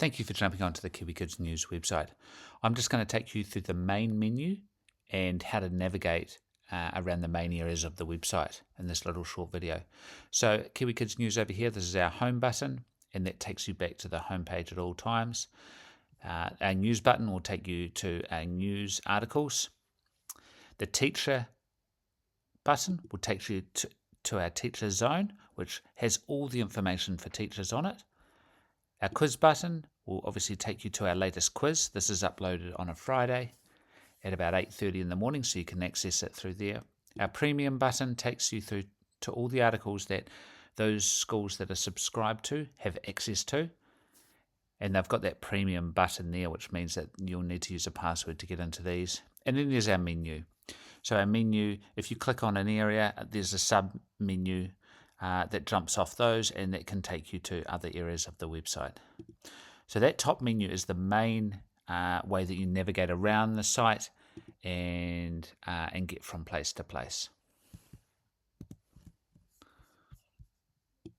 Thank you for jumping onto the Kiwi Kids News website. I'm just going to take you through the main menu and how to navigate around the main areas of the website in this little short video. So Kiwi Kids News over here, this is our home button, and that takes you back to the home page at all times. Our news button will take you to our news articles. The teacher button will take you to our teacher zone, which has all the information for teachers on it. Our quiz button will obviously take you to our latest quiz. This is uploaded on a Friday at about 8:30 in the morning, so you can access it through there. Our premium button takes you through to all the articles that those schools that are subscribed to have access to. And they've got that premium button there, which means that you'll need to use a password to get into these. And then there's our menu. So our menu, if you click on an area, there's a sub menu that jumps off those, and that can take you to other areas of the website. So that top menu is the main way that you navigate around the site and get from place to place.